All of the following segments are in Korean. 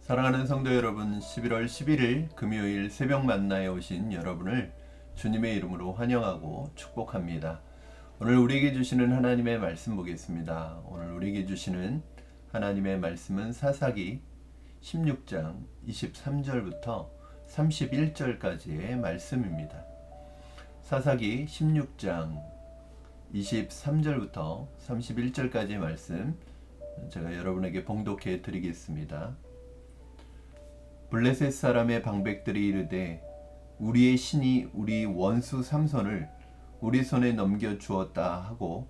사랑하는 성도 여러분, 11월 11일 금요일 새벽 만나에 오신 여러분을 주님의 이름으로 환영하고 축복합니다. 오늘 우리에게 주시는 하나님의 말씀 보겠습니다. 오늘 우리에게 주시는 하나님의 말씀은 사사기 16장 23절부터 31절까지의 말씀입니다. 사사기 16장 23절부터 31절까지의 말씀 제가 여러분에게 봉독해 드리겠습니다. 블레셋 사람의 방백들이 이르되 우리의 신이 우리 원수 삼손을 우리 손에 넘겨 주었다 하고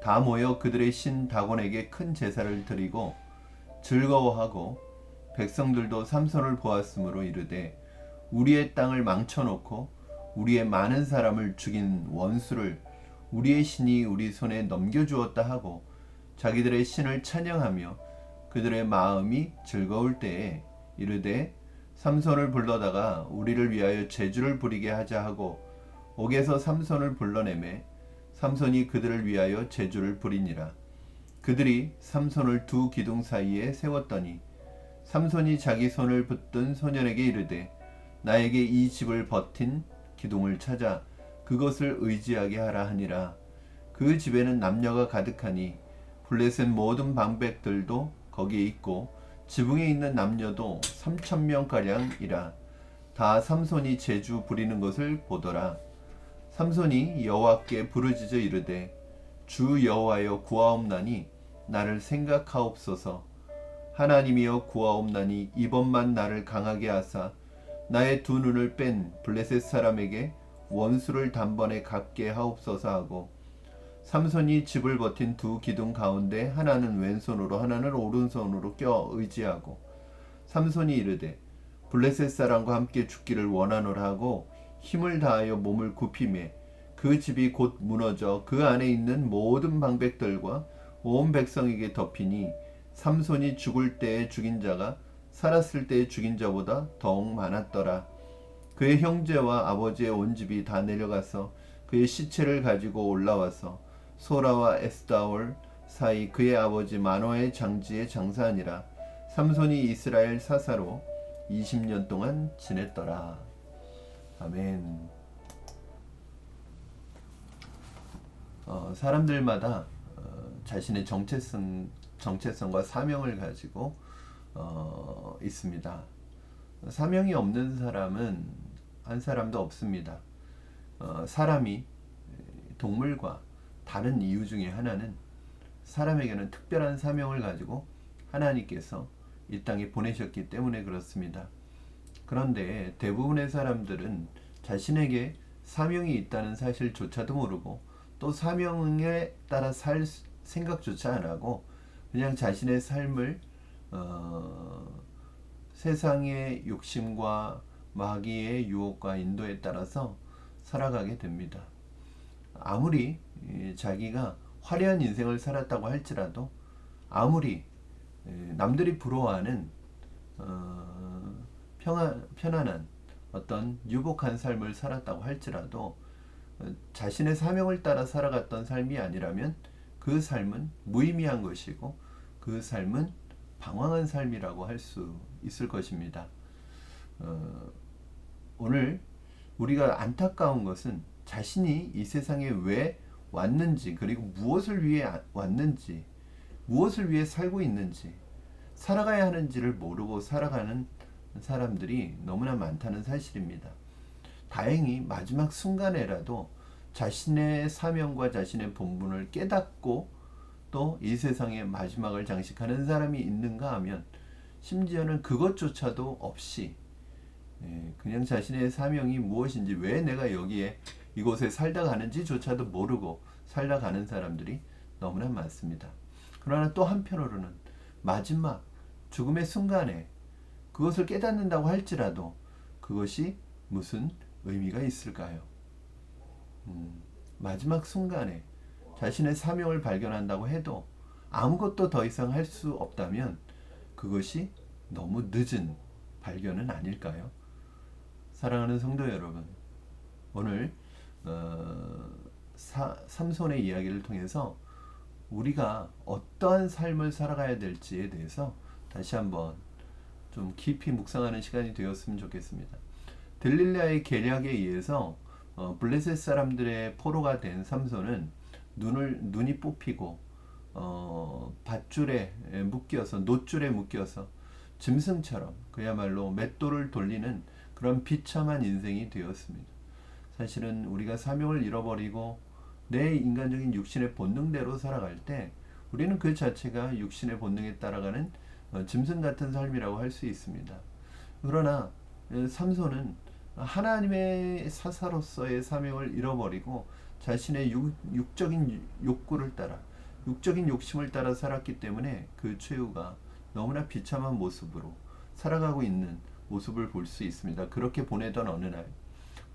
다 모여 그들의 신 다곤에게 큰 제사를 드리고 즐거워하고 백성들도 삼손을 보았으므로 이르되 우리의 땅을 망쳐놓고 우리의 많은 사람을 죽인 원수를 우리의 신이 우리 손에 넘겨주었다 하고 자기들의 신을 찬양하며 그들의 마음이 즐거울 때에 이르되 삼손을 불러다가 우리를 위하여 제주를 부리게 하자 하고 옥에서 삼손을 불러내매 삼손이 그들을 위하여 제주를 부리니라. 그들이 삼손을 두 기둥 사이에 세웠더니 삼손이 자기 손을 붙든 소년에게 이르되 나에게 이 집을 버틴 기둥을 찾아 그것을 의지하게 하라 하니라. 그 집에는 남녀가 가득하니 블레셋 모든 방백들도 거기에 있고 지붕에 있는 남녀도 3,000명가량이라. 다 삼손이 제주 부리는 것을 보더라. 삼손이 여호와께 부르짖어 이르되 주 여호와여 구하옵나니 나를 생각하옵소서. 하나님이여 구하옵나니 이번만 나를 강하게 하사 나의 두 눈을 뺀 블레셋 사람에게 원수를 단번에 갚게 하옵소서 하고 삼손이 집을 버틴 두 기둥 가운데 하나는 왼손으로 하나는 오른손으로 껴 의지하고 삼손이 이르되 블레셋 사람과 함께 죽기를 원하노라 하고 힘을 다하여 몸을 굽히매 그 집이 곧 무너져 그 안에 있는 모든 방백들과 온 백성에게 덮이니 삼손이 죽을 때에 죽인 자가 살았을 때에 죽인 자보다 더욱 많았더라. 그의 형제와 아버지의 온 집이 다 내려가서 그의 시체를 가지고 올라와서 소라와 에스다올 사이 그의 아버지 마노아의 장지에 장사하니라. 삼손이 이스라엘 사사로 20년 동안 지냈더라. 아멘. 사람들마다 자신의 정체성과 사명을 가지고 있습니다. 사명이 없는 사람은 한 사람도 없습니다. 사람이 동물과 다른 이유 중에 하나는 사람에게는 특별한 사명을 가지고 하나님께서 이 땅에 보내셨기 때문에 그렇습니다. 그런데 대부분의 사람들은 자신에게 사명이 있다는 사실조차도 모르고 또 사명에 따라 살 생각조차 안 하고 그냥 자신의 삶을 세상의 욕심과 마귀의 유혹과 인도에 따라서 살아가게 됩니다. 아무리 자기가 화려한 인생을 살았다고 할지라도 아무리 남들이 부러워하는 편안한 어떤 유복한 삶을 살았다고 할지라도 자신의 사명을 따라 살아갔던 삶이 아니라면 그 삶은 무의미한 것이고 그 삶은 방황한 삶이라고 할 수 있을 것입니다. 오늘 우리가 안타까운 것은 자신이 이 세상에 왜 왔는지 그리고 무엇을 위해 왔는지 무엇을 위해 살고 있는지 살아가야 하는지를 모르고 살아가는 사람들이 너무나 많다는 사실입니다. 다행히 마지막 순간에라도 자신의 사명과 자신의 본분을 깨닫고 또 이 세상의 마지막을 장식하는 사람이 있는가 하면 심지어는 그것조차도 없이 그냥 자신의 사명이 무엇인지 왜 내가 여기에 이곳에 살다 가는지조차도 모르고 살다 가는 사람들이 너무나 많습니다. 그러나 또 한편으로는 마지막 죽음의 순간에 그것을 깨닫는다고 할지라도 그것이 무슨 의미가 있을까요? 마지막 순간에 자신의 사명을 발견한다고 해도 아무것도 더 이상 할 수 없다면 그것이 너무 늦은 발견은 아닐까요? 사랑하는 성도 여러분, 오늘 삼손의 이야기를 통해서 우리가 어떠한 삶을 살아가야 될지에 대해서 다시 한번 좀 깊이 묵상하는 시간이 되었으면 좋겠습니다. 들릴라의 계략에 의해서 블레셋 사람들의 포로가 된 삼손은 눈이 뽑히고 밧줄에 묶여서 놋줄에 묶여서 짐승처럼 그야말로 맷돌을 돌리는 그런 비참한 인생이 되었습니다. 사실은 우리가 사명을 잃어버리고 내 인간적인 육신의 본능대로 살아갈 때 우리는 그 자체가 육신의 본능에 따라가는 짐승 같은 삶이라고 할 수 있습니다. 그러나 삼손은 하나님의 사사로서의 사명을 잃어버리고 자신의 육적인 욕구를 따라 육적인 욕심을 따라 살았기 때문에 그 최후가 너무나 비참한 모습으로 살아가고 있는 모습을 볼 수 있습니다. 그렇게 보내던 어느 날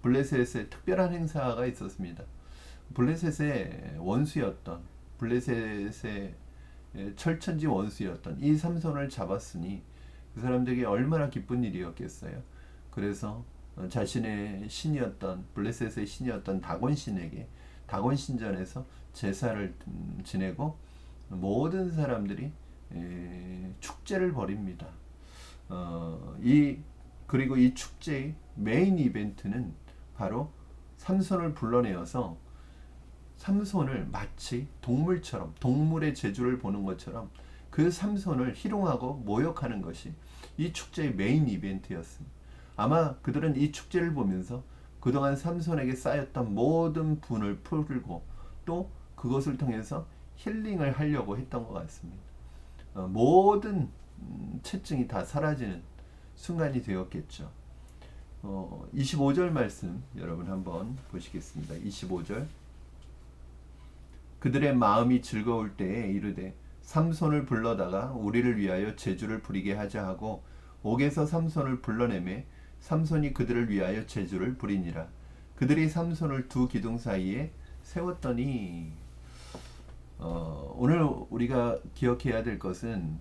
블레셋에 특별한 행사가 있었습니다. 블레셋의 원수였던 블레셋의 철천지 원수였던 이 삼손을 잡았으니 그 사람들에게 얼마나 기쁜 일이었겠어요. 그래서 자신의 신이었던 블레셋의 신이었던 다곤신에게 다곤신전에서 제사를 지내고 모든 사람들이 축제를 벌입니다. 그리고 이 축제의 메인 이벤트는 바로 삼손을 불러내어서 삼손을 마치 동물처럼 동물의 재주를 보는 것처럼 그 삼손을 희롱하고 모욕하는 것이 이 축제의 메인 이벤트였습니다. 아마 그들은 이 축제를 보면서 그동안 삼손에게 쌓였던 모든 분을 풀고 또 그것을 통해서 힐링을 하려고 했던 것 같습니다. 모든 채증이 다 사라지는 순간이 되었겠죠. 25절 말씀 여러분 한번 보시겠습니다. 25절 그들의 마음이 즐거울 때에 이르되 삼손을 불러다가 우리를 위하여 제주를 부리게 하자 하고 옥에서 삼손을 불러내매 삼손이 그들을 위하여 제주를 부리니라. 그들이 삼손을 두 기둥 사이에 세웠더니 오늘 우리가 기억해야 될 것은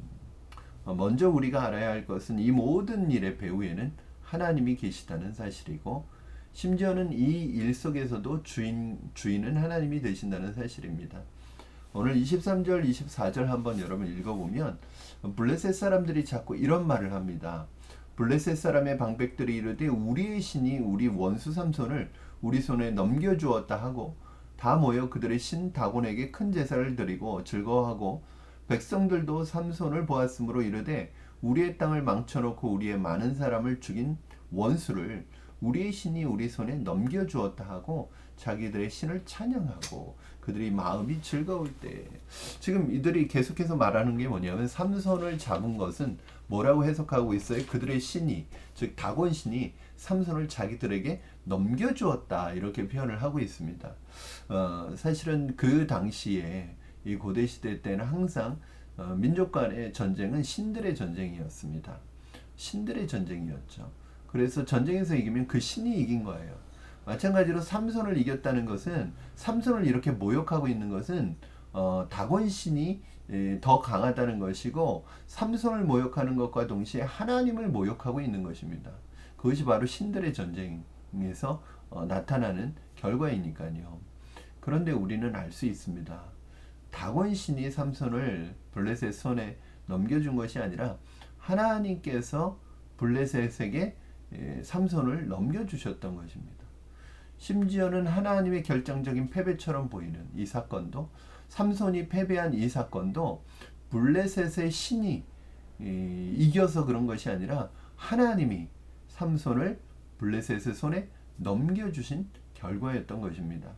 먼저 우리가 알아야 할 것은 이 모든 일의 배후에는 하나님이 계시다는 사실이고 심지어는 이 일 속에서도 주인은 하나님이 되신다는 사실입니다. 오늘 23절 24절 한번 여러분 읽어보면 블레셋 사람들이 자꾸 이런 말을 합니다. 블레셋 사람의 방백들이 이르되 우리의 신이 우리 원수 삼손을 우리 손에 넘겨주었다 하고 다 모여 그들의 신 다곤에게 큰 제사를 드리고 즐거워하고 백성들도 삼손을 보았으므로 이르되 우리의 땅을 망쳐놓고 우리의 많은 사람을 죽인 원수를 우리의 신이 우리 손에 넘겨주었다 하고 자기들의 신을 찬양하고 그들이 마음이 즐거울 때 지금 이들이 계속해서 말하는 게 뭐냐면 삼손을 잡은 것은 뭐라고 해석하고 있어요? 그들의 신이 즉 다곤 신이 삼손을 자기들에게 넘겨주었다 이렇게 표현을 하고 있습니다. 사실은 그 당시에 이 고대 시대 때는 항상 민족 간의 전쟁은 신들의 전쟁이었습니다. 신들의 전쟁이었죠. 그래서 전쟁에서 이기면 그 신이 이긴 거예요. 마찬가지로 삼손을 이겼다는 것은 삼손을 이렇게 모욕하고 있는 것은 다곤 신이 더 강하다는 것이고 삼손을 모욕하는 것과 동시에 하나님을 모욕하고 있는 것입니다. 그것이 바로 신들의 전쟁에서 나타나는 결과이니까요. 그런데 우리는 알 수 있습니다. 다곤 신이 삼손을 블레셋 손에 넘겨준 것이 아니라 하나님께서 블레셋에게 삼손을 넘겨주셨던 것입니다. 심지어는 하나님의 결정적인 패배처럼 보이는 이 사건도 삼손이 패배한 이 사건도 블레셋의 신이 이겨서 그런 것이 아니라 하나님이 삼손을 블레셋의 손에 넘겨주신 결과였던 것입니다.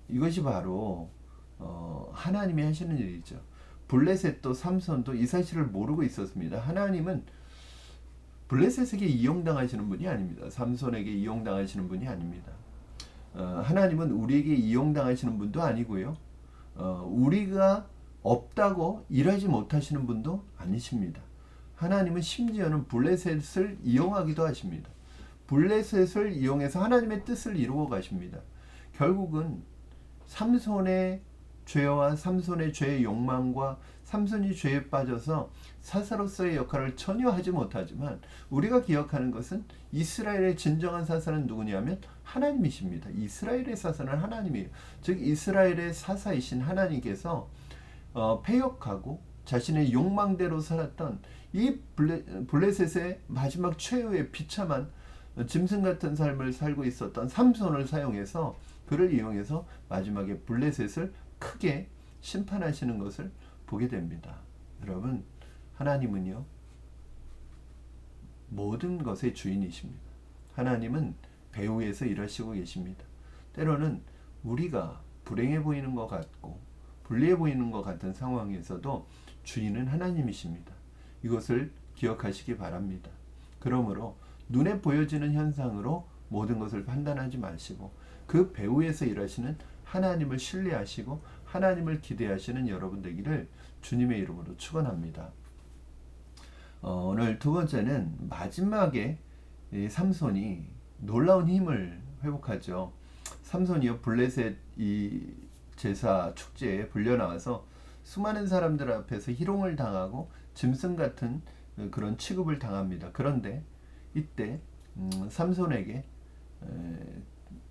이것이 바로 하나님이 하시는 일이죠. 블레셋도 삼손도 이 사실을 모르고 있었습니다. 하나님은 블레셋에게 이용당하시는 분이 아닙니다. 삼손에게 이용당하시는 분이 아닙니다. 하나님은 우리에게 이용당하시는 분도 아니고요. 우리가 없다고 일하지 못하시는 분도 아니십니다. 하나님은 심지어는 블레셋을 이용하기도 하십니다. 블레셋을 이용해서 하나님의 뜻을 이루어 가십니다. 결국은 삼손의 죄와 삼손의 죄의 욕망과 삼손이 죄에 빠져서 사사로서의 역할을 전혀 하지 못하지만 우리가 기억하는 것은 이스라엘의 진정한 사사는 누구냐면 하나님이십니다. 이스라엘의 사사는 하나님이에요. 즉 이스라엘의 사사이신 하나님께서 패역하고 자신의 욕망대로 살았던 이 블레셋의 마지막 최후의 비참한 짐승 같은 삶을 살고 있었던 삼손을 사용해서 그를 이용해서 마지막에 블레셋을 크게 심판하시는 것을 보게 됩니다. 여러분, 하나님은요 모든 것의 주인이십니다. 하나님은 배후에서 일하시고 계십니다. 때로는 우리가 불행해 보이는 것 같고 불리해 보이는 것 같은 상황에서도 주인은 하나님이십니다. 이것을 기억하시기 바랍니다. 그러므로 눈에 보여지는 현상으로 모든 것을 판단하지 마시고 그 배후에서 일하시는 하나님을 신뢰하시고 하나님을 기대하시는 여러분 되기를 주님의 이름으로 축원합니다. 오늘 두 번째는 마지막에 삼손이 놀라운 힘을 회복하죠. 삼손이요 블레셋 이 제사 축제에 불려 나와서 수많은 사람들 앞에서 희롱을 당하고 짐승 같은 그런 취급을 당합니다. 그런데 이때 삼손에게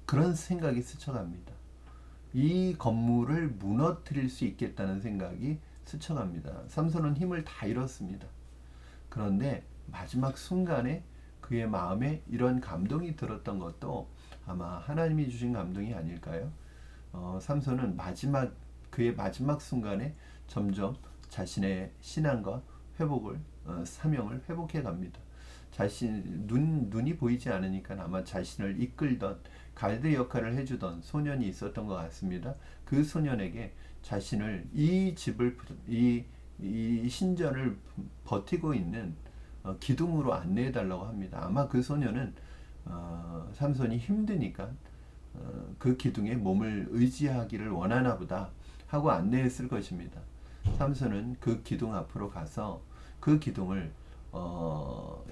그런 생각이 스쳐갑니다. 이 건물을 무너뜨릴 수 있겠다는 생각이 스쳐갑니다. 삼손은 힘을 다 잃었습니다. 그런데 마지막 순간에 그의 마음에 이런 감동이 들었던 것도 아마 하나님이 주신 감동이 아닐까요? 삼손은 그의 마지막 순간에 점점 자신의 신앙과 회복을 사명을 회복해 갑니다. 눈이 보이지 않으니까 아마 자신을 이끌던 가이드 역할을 해주던 소년이 있었던 것 같습니다. 그 소년에게 자신을 이 신전을 버티고 있는 기둥으로 안내해 달라고 합니다. 아마 그 소년은 삼손이 힘드니까 그 기둥에 몸을 의지하기를 원하나 보다 하고 안내했을 것입니다. 삼손은 그 기둥 앞으로 가서 그 기둥을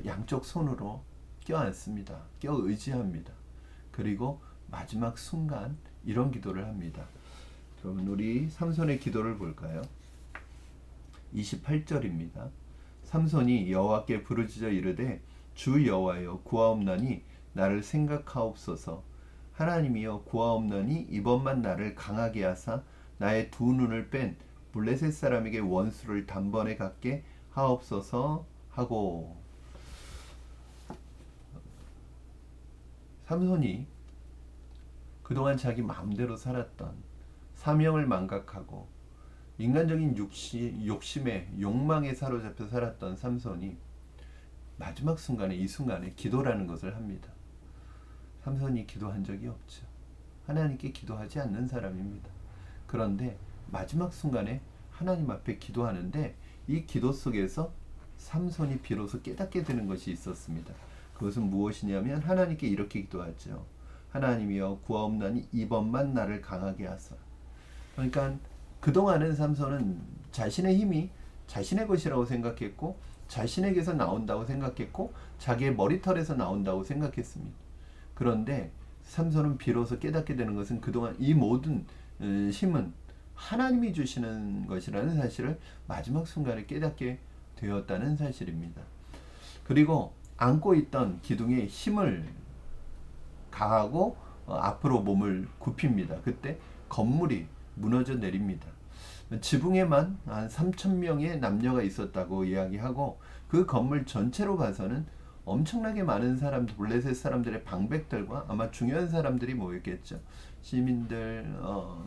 양쪽 손으로 껴안습니다. 껴 의지합니다. 그리고 마지막 순간 이런 기도를 합니다. 그럼 우리 삼손의 기도를 볼까요? 28절입니다. 삼손이 여호와께 부르짖어 이르되 주 여호와여 구하옵나니 나를 생각하옵소서. 하나님이여 구하옵나니 이번만 나를 강하게 하사 나의 두 눈을 뺀 블레셋 사람에게 원수를 단번에 갚게 하옵소서 하고. 삼손이 그동안 자기 마음대로 살았던 사명을 망각하고 인간적인 욕심에 욕망에 사로잡혀 살았던 삼손이 마지막 순간에 이 순간에 기도라는 것을 합니다. 삼손이 기도한 적이 없죠. 하나님께 기도하지 않는 사람입니다. 그런데 마지막 순간에 하나님 앞에 기도하는데 이 기도 속에서 삼손이 비로소 깨닫게 되는 것이 있었습니다. 그것은 무엇이냐면 하나님께 이렇게 기도하죠. 하나님이여 구하옵나니 이번만 나를 강하게 하사. 그러니까 그동안은 삼손은 자신의 힘이 자신의 것이라고 생각했고 자신에게서 나온다고 생각했고 자기의 머리털에서 나온다고 생각했습니다. 그런데 삼손은 비로소 깨닫게 되는 것은 그동안 이 모든 힘은 하나님이 주시는 것이라는 사실을 마지막 순간에 깨닫게 되었다는 사실입니다. 그리고 안고 있던 기둥에 힘을 가하고 앞으로 몸을 굽힙니다. 그때 건물이 무너져 내립니다. 지붕에만 한 3,000명의 남녀가 있었다고 이야기하고 그 건물 전체로 봐서는 엄청나게 많은 사람들, 블레셋 사람들의 방백들과 아마 중요한 사람들이 모였겠죠. 시민들,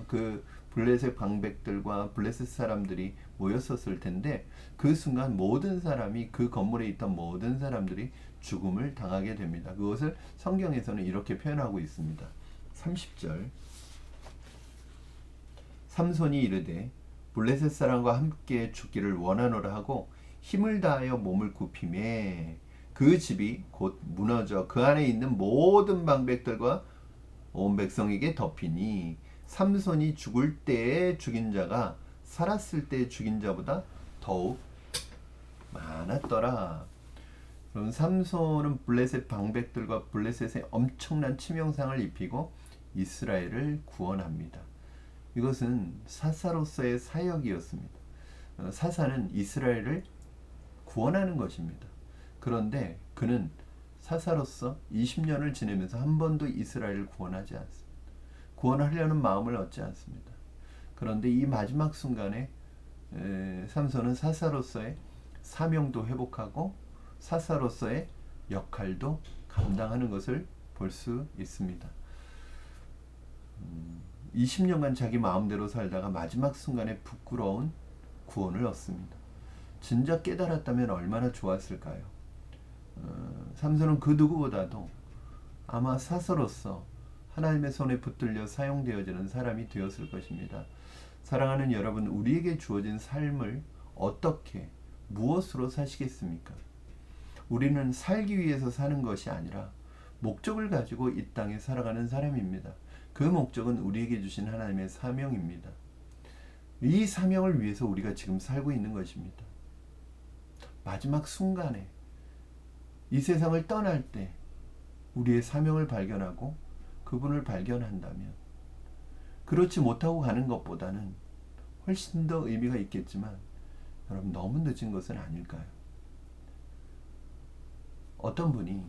그 블레셋 방백들과 블레셋 사람들이 모였었을 텐데 그 순간 모든 사람이 그 건물에 있던 모든 사람들이 죽음을 당하게 됩니다. 그것을 성경에서는 이렇게 표현하고 있습니다. 30절 삼손이 이르되 블레셋 사람과 함께 죽기를 원하노라 하고 힘을 다하여 몸을 굽히매 그 집이 곧 무너져 그 안에 있는 모든 방백들과 온 백성에게 덮이니 삼손이 죽을 때에 죽인 자가 살았을 때 죽인 자보다 더욱 많았더라. 그럼 삼손은 블레셋 방백들과 블레셋에 엄청난 치명상을 입히고 이스라엘을 구원합니다. 이것은 사사로서의 사역이었습니다. 사사는 이스라엘을 구원하는 것입니다. 그런데 그는 사사로서 20년을 지내면서 한 번도 이스라엘을 구원하지 않습니다. 구원하려는 마음을 얻지 않습니다. 그런데 이 마지막 순간에 삼손은 사사로서의 사명도 회복하고 사사로서의 역할도 감당하는 것을 볼 수 있습니다. 20년간 자기 마음대로 살다가 마지막 순간에 부끄러운 구원을 얻습니다. 진작 깨달았다면 얼마나 좋았을까요? 삼손은 그 누구보다도 아마 사서로서 하나님의 손에 붙들려 사용되어지는 사람이 되었을 것입니다. 사랑하는 여러분, 우리에게 주어진 삶을 어떻게 무엇으로 사시겠습니까? 우리는 살기 위해서 사는 것이 아니라 목적을 가지고 이 땅에 살아가는 사람입니다. 그 목적은 우리에게 주신 하나님의 사명입니다. 이 사명을 위해서 우리가 지금 살고 있는 것입니다. 마지막 순간에 이 세상을 떠날 때 우리의 사명을 발견하고 그분을 발견한다면, 그렇지 못하고 가는 것보다는 훨씬 더 의미가 있겠지만 여러분, 너무 늦은 것은 아닐까요? 어떤 분이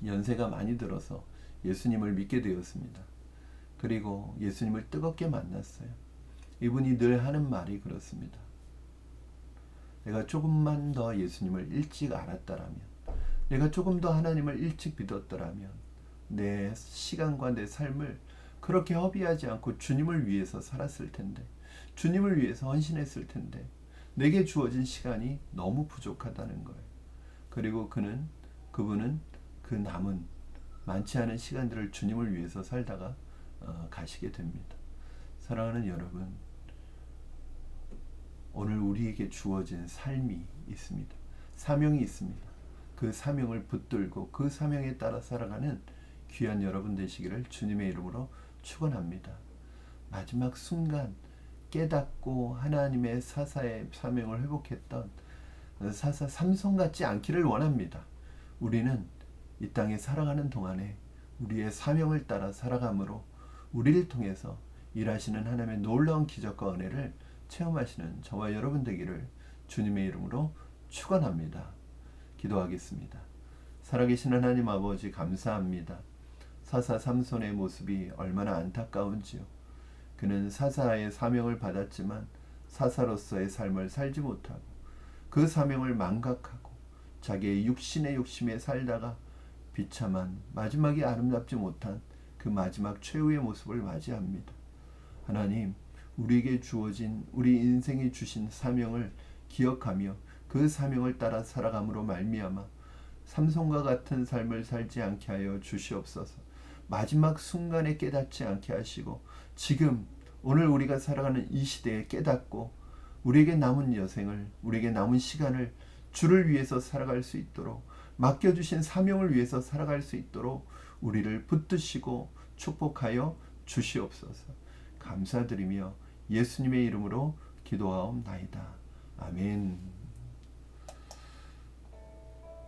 연세가 많이 들어서 예수님을 믿게 되었습니다. 그리고 예수님을 뜨겁게 만났어요. 이분이 늘 하는 말이 그렇습니다. 내가 조금만 더 예수님을 일찍 알았더라면, 내가 조금 더 하나님을 일찍 믿었더라면 내 시간과 내 삶을 그렇게 허비하지 않고 주님을 위해서 살았을 텐데, 주님을 위해서 헌신했을 텐데, 내게 주어진 시간이 너무 부족하다는 거예요. 그리고 그분은 그 남은 많지 않은 시간들을 주님을 위해서 살다가 가시게 됩니다. 사랑하는 여러분, 오늘 우리에게 주어진 삶이 있습니다. 사명이 있습니다. 그 사명을 붙들고 그 사명에 따라 살아가는 귀한 여러분 되시기를 주님의 이름으로 축원합니다. 마지막 순간 깨닫고 하나님의 사사의 사명을 회복했던 사사 삼손 같지 않기를 원합니다. 우리는 이 땅에 살아가는 동안에 우리의 사명을 따라 살아감으로 우리를 통해서 일하시는 하나님의 놀라운 기적과 은혜를 체험하시는 저와 여러분 되기를 주님의 이름으로 축원합니다. 기도하겠습니다. 살아계신 하나님 아버지, 감사합니다. 사사 삼손의 모습이 얼마나 안타까운지요. 그는 사사의 사명을 받았지만 사사로서의 삶을 살지 못하고 그 사명을 망각하고 자기의 육신의 욕심에 살다가 비참한, 마지막이 아름답지 못한 그 마지막 최후의 모습을 맞이합니다. 하나님, 우리에게 주어진, 우리 인생에 주신 사명을 기억하며 그 사명을 따라 살아감으로 말미암아 삼손과 같은 삶을 살지 않게 하여 주시옵소서. 마지막 순간에 깨닫지 않게 하시고 지금 오늘 우리가 살아가는 이 시대에 깨닫고 우리에게 남은 여생을, 우리에게 남은 시간을 주를 위해서 살아갈 수 있도록, 맡겨주신 사명을 위해서 살아갈 수 있도록 우리를 붙드시고 축복하여 주시옵소서. 감사드리며 예수님의 이름으로 기도하옵나이다. 아멘.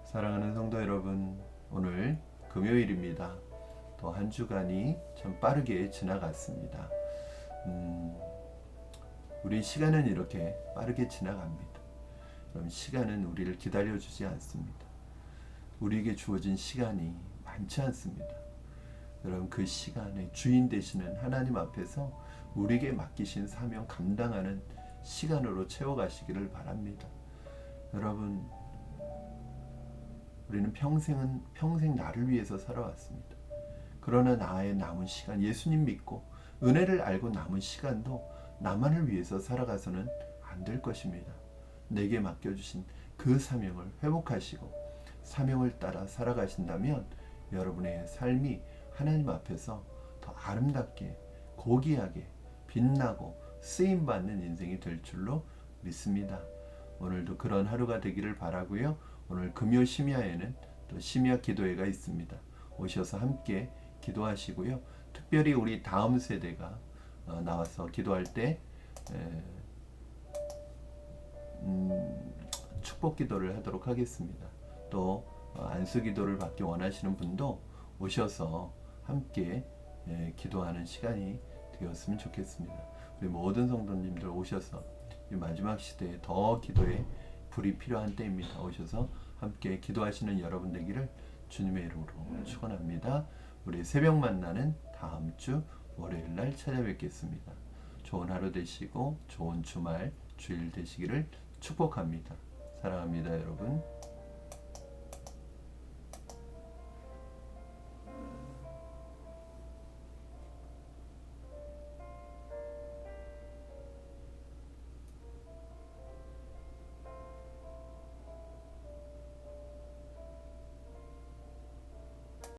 사랑하는 성도 여러분, 오늘 금요일입니다. 또 한 주간이 참 빠르게 지나갔습니다. 우리 시간은 이렇게 빠르게 지나갑니다. 그럼 시간은 우리를 기다려주지 않습니다. 우리에게 주어진 시간이 많지 않습니다. 여러분, 그 시간의 주인 되시는 하나님 앞에서 우리에게 맡기신 사명 감당하는 시간으로 채워가시기를 바랍니다. 여러분, 우리는 평생 나를 위해서 살아왔습니다. 그러나 나의 남은 시간, 예수님 믿고 은혜를 알고 남은 시간도 나만을 위해서 살아가서는 안 될 것입니다. 내게 맡겨주신 그 사명을 회복하시고 사명을 따라 살아가신다면 여러분의 삶이 하나님 앞에서 더 아름답게, 고귀하게, 빛나고 쓰임받는 인생이 될 줄로 믿습니다. 오늘도 그런 하루가 되기를 바라고요. 오늘 금요 심야에는 또 심야 기도회가 있습니다. 오셔서 함께 기도하시고요. 특별히 우리 다음 세대가 나와서 기도할 때 축복 기도를 하도록 하겠습니다. 또 안수 기도를 받기 원하시는 분도 오셔서 함께 기도하는 시간이 되었으면 좋겠습니다. 우리 모든 성도님들 오셔서 이 마지막 시대에 더 기도에 불이 필요한 때입니다. 오셔서 함께 기도하시는 여러분 되기를 주님의 이름으로 축원합니다. 우리 새벽 만나는 다음 주 월요일 날 찾아뵙겠습니다. 좋은 하루 되시고 좋은 주말, 주일 되시기를 축복합니다. 사랑합니다, 여러분.